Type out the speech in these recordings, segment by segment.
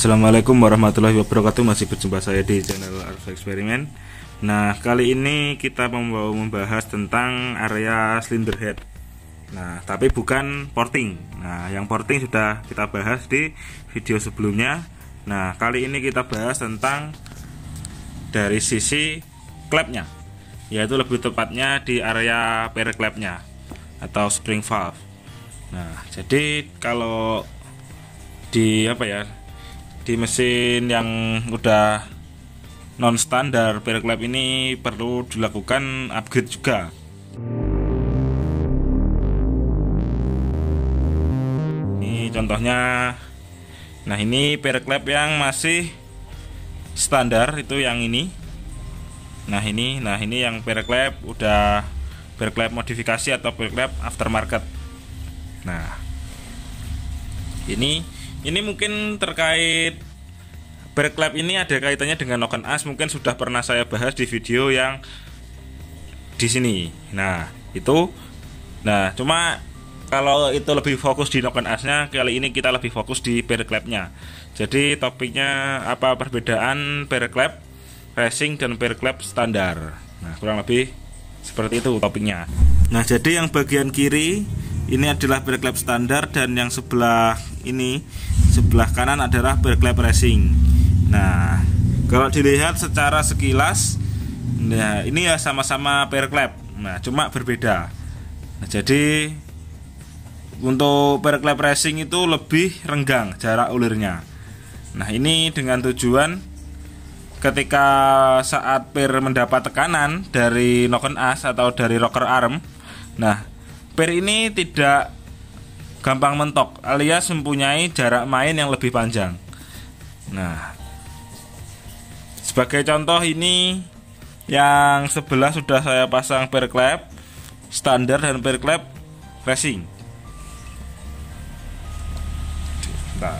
Assalamualaikum warahmatullahi wabarakatuh. Masih berjumpa saya di channel Arfa Eksperimen. Nah, kali ini kita mau membahas tentang area cylinder head. Nah, tapi bukan porting. Nah, yang porting sudah kita bahas di video sebelumnya. Nah, kali ini kita bahas tentang dari sisi klepnya, yaitu lebih tepatnya di area pair klepnya atau spring valve. Nah, jadi kalau di di mesin yang udah non standar pair klep ini perlu dilakukan upgrade juga. Ini contohnya. Nah, ini pair klep yang masih standar itu yang ini. Nah, ini yang pair klep udah pair klep modifikasi atau pair klep aftermarket. Nah, ini mungkin terkait pair klep ini ada kaitannya dengan noken as, mungkin sudah pernah saya bahas di video yang di sini. Nah, itu. Nah, cuma kalau itu lebih fokus di noken asnya, kali ini kita lebih fokus di pair klepnya. Jadi topiknya apa perbedaan pair klep racing dan pair klep standar. Nah, kurang lebih seperti itu topiknya. Nah, jadi yang bagian kiri ini adalah pair klep standar dan yang sebelah kanan adalah pair klep racing. Nah, kalau dilihat secara sekilas, nah ini ya sama-sama pair klep. Nah, cuma berbeda. Nah, jadi untuk pair klep racing itu lebih renggang jarak ulirnya. Nah, ini dengan tujuan ketika saat pair mendapat tekanan dari noken as atau dari rocker arm, nah pair ini tidak gampang mentok alias mempunyai jarak main yang lebih panjang. Nah, sebagai contoh ini yang sebelah sudah saya pasang pair klep standar dan pair klep racing. Nah,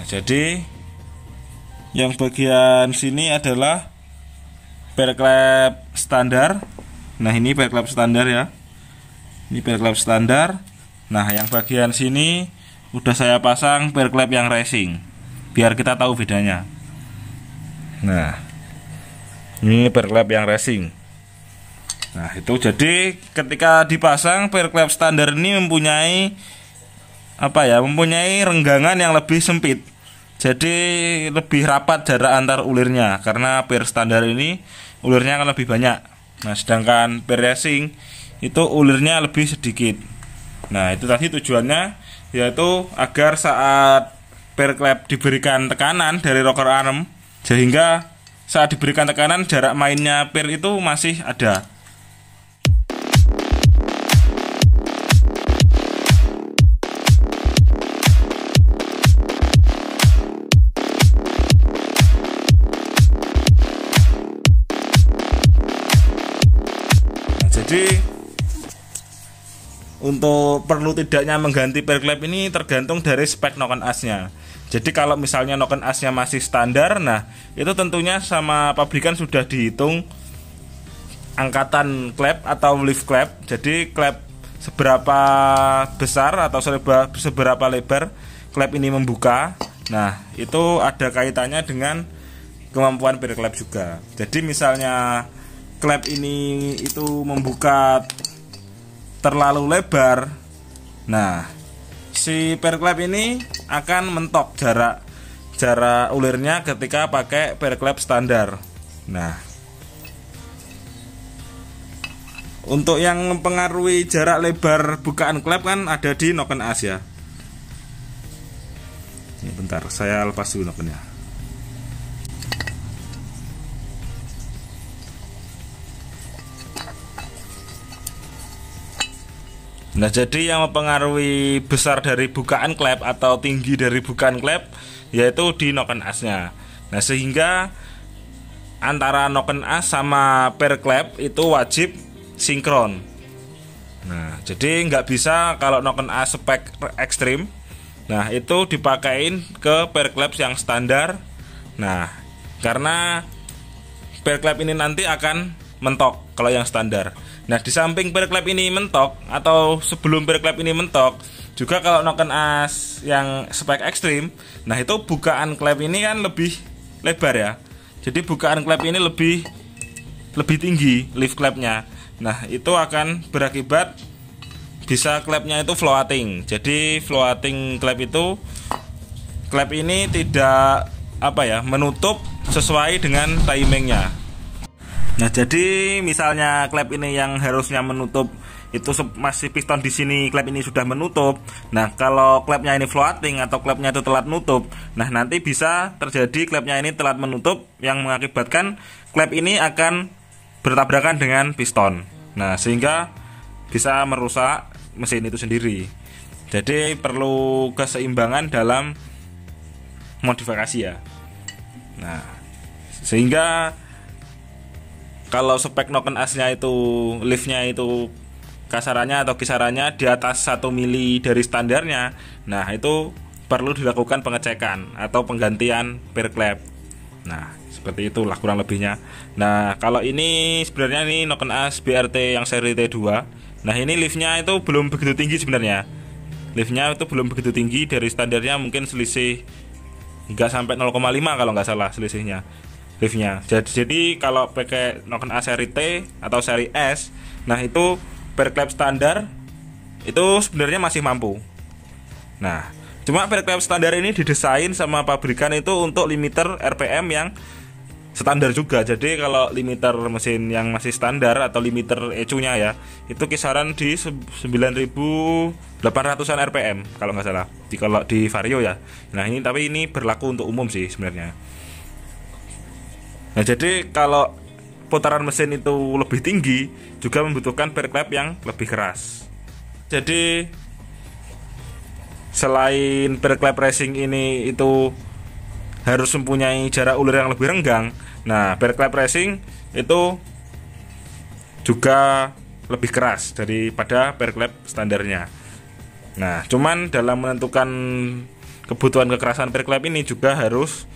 jadi yang bagian sini adalah pair klep standar. Nah, ini pair klep standar ya. Ini pair klep standar. Nah, yang bagian sini udah saya pasang pair klep yang racing, biar kita tahu bedanya. Nah, ini pair klep yang racing. Nah, itu jadi ketika dipasang pair klep standar ini mempunyai mempunyai renggangan yang lebih sempit. Jadi lebih rapat jarak antar ulirnya karena pair standar ini ulirnya akan lebih banyak. Nah, sedangkan pair racing itu ulirnya lebih sedikit. Nah, itu tadi tujuannya, yaitu agar saat pair klep diberikan tekanan dari rocker arm, sehingga saat diberikan tekanan jarak mainnya pair itu masih ada. Jadi untuk perlu tidaknya mengganti pair klep ini tergantung dari spek noken asnya. Jadi kalau misalnya noken asnya masih standar, nah itu tentunya sama pabrikan sudah dihitung angkatan klep atau lift klep. Jadi klep seberapa besar atau seberapa lebar klep ini membuka. Nah, itu ada kaitannya dengan kemampuan pair klep juga. Jadi misalnya klep ini itu membuka terlalu lebar, nah si pair klep ini akan mentok jarak ulirnya ketika pakai pair klep standar. Nah, untuk yang mempengaruhi jarak lebar bukaan klep kan ada di noken as ya. Ini bentar, saya lepas dulu nokennya. Nah, jadi yang mempengaruhi besar dari bukaan klep atau tinggi dari bukaan klep yaitu di noken asnya. Nah, sehingga antara noken as sama pair klep itu wajib sinkron. Nah, jadi nggak bisa kalau noken as spek ekstrim, nah itu dipakein ke pair klep yang standar. Nah, karena pair klep ini nanti akan mentok kalau yang standar. Nah, di samping perklep ini mentok atau sebelum perklep ini mentok, juga kalau noken as yang spek ekstrim, nah itu bukaan klep ini kan lebih lebar ya. Jadi bukaan klep ini lebih tinggi lift klepnya. Nah, itu akan berakibat bisa klepnya itu floating. Jadi floating klep itu, klep ini tidak menutup sesuai dengan timingnya. Nah, jadi misalnya klep ini yang harusnya menutup itu masih piston di sini, klep ini sudah menutup. Nah, kalau klepnya ini floating atau klepnya itu telat menutup, nah nanti bisa terjadi klepnya ini telat menutup yang mengakibatkan klep ini akan bertabrakan dengan piston. Nah, sehingga bisa merusak mesin itu sendiri. Jadi perlu keseimbangan dalam modifikasi ya. Nah, sehingga kalau spek noken asnya itu liftnya itu kasarannya atau kisarannya di atas 1 mili dari standarnya, nah itu perlu dilakukan pengecekan atau penggantian perklep. Nah, seperti itulah kurang lebihnya. Nah, kalau ini sebenarnya ini noken as BRT yang seri T2. Nah, ini liftnya itu belum begitu tinggi sebenarnya. Liftnya itu belum begitu tinggi, dari standarnya mungkin selisih nggak sampai 0,5 kalau nggak salah selisihnya liftnya. Jadi kalau pakai noken as seri T atau seri S, nah itu perklep standar itu sebenarnya masih mampu. Nah, cuma perklep standar ini didesain sama pabrikan itu untuk limiter RPM yang standar juga. Jadi kalau limiter mesin yang masih standar atau limiter ECU-nya ya, itu kisaran di 9.800-an RPM kalau nggak salah. Kalau di Vario ya. Nah, tapi ini berlaku untuk umum sih sebenarnya. Nah, jadi kalau putaran mesin itu lebih tinggi juga membutuhkan perklep yang lebih keras. Jadi selain perklep racing ini itu harus mempunyai jarak ulur yang lebih renggang, nah perklep racing itu juga lebih keras daripada perklep standarnya. Nah, cuman dalam menentukan kebutuhan kekerasan perklep ini juga harus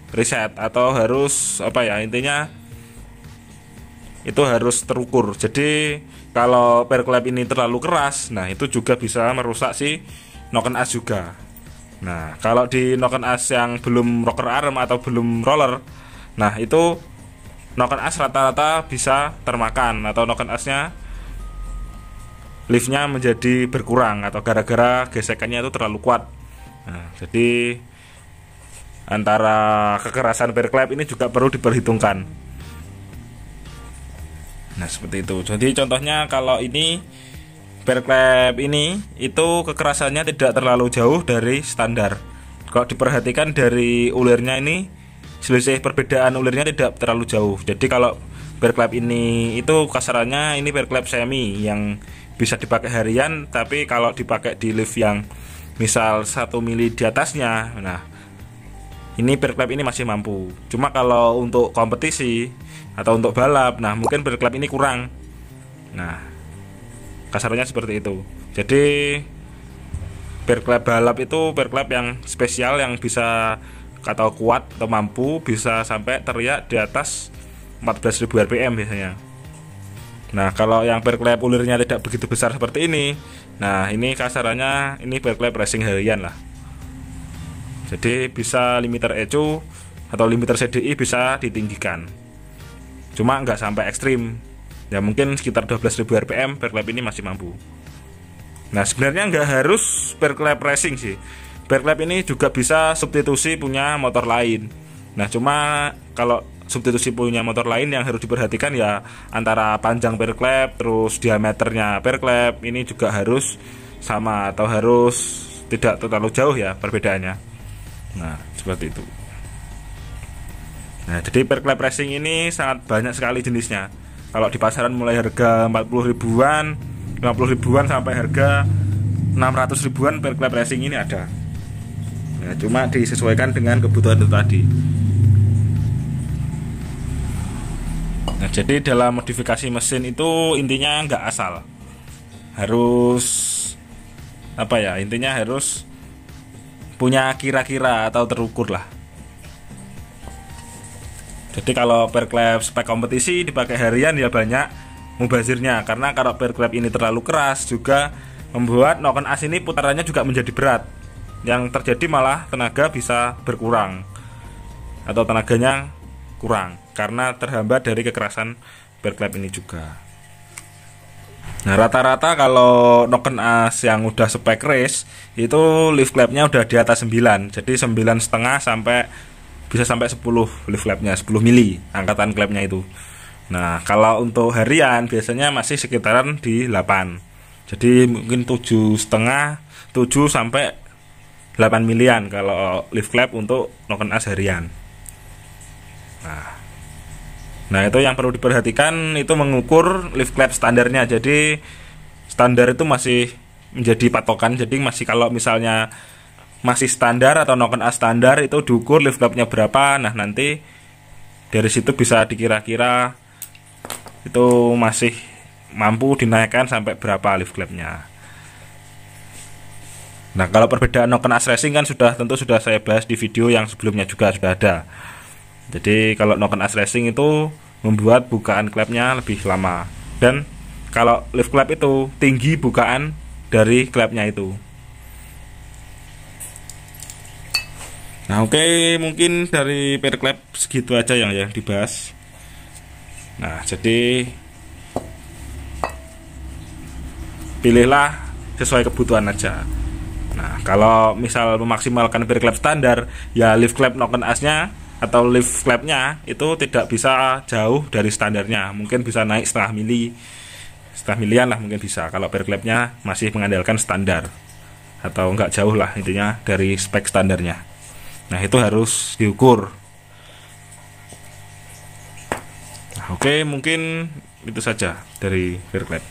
riset atau harus intinya itu harus terukur. Jadi kalau perklep ini terlalu keras, nah itu juga bisa merusak si noken as juga. Nah, kalau di noken as yang belum rocker arm atau belum roller, nah itu noken as rata-rata bisa termakan atau noken asnya liftnya menjadi berkurang atau gara-gara gesekannya itu terlalu kuat. Nah, jadi antara kekerasan perklep ini juga perlu diperhitungkan. Nah, seperti itu. Jadi contohnya kalau ini perklep ini itu kekerasannya tidak terlalu jauh dari standar. Kalau diperhatikan dari ulirnya ini, selisih perbedaan ulirnya tidak terlalu jauh. Jadi kalau perklep ini itu kasarannya ini perklep semi yang bisa dipakai harian, tapi kalau dipakai di lift yang misal 1 mili di atasnya, nah ini perklep ini masih mampu. Cuma kalau untuk kompetisi atau untuk balap, nah mungkin perklep ini kurang. Nah, kasarnya seperti itu. Jadi perklep balap itu perklep yang spesial yang bisa atau kuat atau mampu bisa sampai teriak di atas 14.000 rpm biasanya. Nah, kalau yang perklep ulirnya tidak begitu besar seperti ini, nah ini kasarannya ini perklep racing harian lah. Jadi bisa limiter ECU atau limiter CDI bisa ditinggikan. Cuma nggak sampai ekstrim. Ya mungkin sekitar 12.000 rpm perklep ini masih mampu. Nah, sebenarnya nggak harus perklep racing sih. Perklep ini juga bisa substitusi punya motor lain. Nah, cuma kalau substitusi punya motor lain yang harus diperhatikan ya antara panjang perklep terus diameternya perklep ini juga harus sama atau harus tidak terlalu jauh ya perbedaannya. Nah, seperti itu. Nah, jadi perklep racing ini sangat banyak sekali jenisnya. Kalau di pasaran mulai harga 40 ribuan, 50 ribuan sampai harga 600 ribuan perklep racing ini ada. Nah, cuma disesuaikan dengan kebutuhan itu tadi. Nah, jadi dalam modifikasi mesin itu intinya nggak asal. Harus intinya harus punya kira-kira atau terukur lah. Jadi kalau perklep spek kompetisi dipakai harian ya banyak, mubazirnya, karena kalau bear clap ini terlalu keras juga membuat noken as ini putarannya juga menjadi berat. Yang terjadi malah tenaga bisa berkurang atau tenaganya kurang karena terhambat dari kekerasan bear clap ini juga. Nah, rata-rata kalau noken as yang udah spek race itu lift clapnya udah di atas 9. Jadi 9,5 sampai bisa sampai 10 lift clapnya, 10 mili angkatan clapnya itu. Nah, kalau untuk harian biasanya masih sekitaran di 8. Jadi mungkin 7,5, 7 sampai 8 milian kalau lift clap untuk noken as harian. Nah, itu yang perlu diperhatikan, itu mengukur lift clap standarnya. Jadi standar itu masih menjadi patokan. Jadi masih kalau misalnya masih standar atau noken as standar itu diukur lift clapnya berapa. Nah, nanti dari situ bisa dikira-kira itu masih mampu dinaikkan sampai berapa lift clapnya. Nah, kalau perbedaan noken as racing kan tentu sudah saya bahas di video yang sebelumnya juga sudah ada. Jadi kalau noken as racing itu membuat bukaan clapnya lebih lama, dan kalau lift clap itu tinggi bukaan dari clapnya itu. Nah, oke, mungkin dari bear clap segitu aja yang dibahas. Nah, jadi pilihlah sesuai kebutuhan aja. Nah, kalau misal memaksimalkan bear clap standar, ya lift clap noken asnya atau lift clapnya itu tidak bisa jauh dari standarnya. Mungkin bisa naik setengah milian lah mungkin bisa. Kalau bear clapnya masih mengandalkan standar atau enggak jauh lah intinya dari spek standarnya. Nah, itu harus diukur. Nah, oke, mungkin itu saja dari bear clap.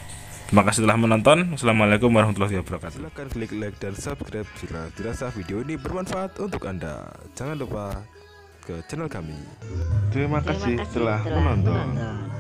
Terima kasih telah menonton. Wassalamualaikum warahmatullahi wabarakatuh. Silakan klik like dan subscribe jika dirasa video ini bermanfaat untuk Anda. Jangan lupa ke channel kami. Terima kasih telah menonton.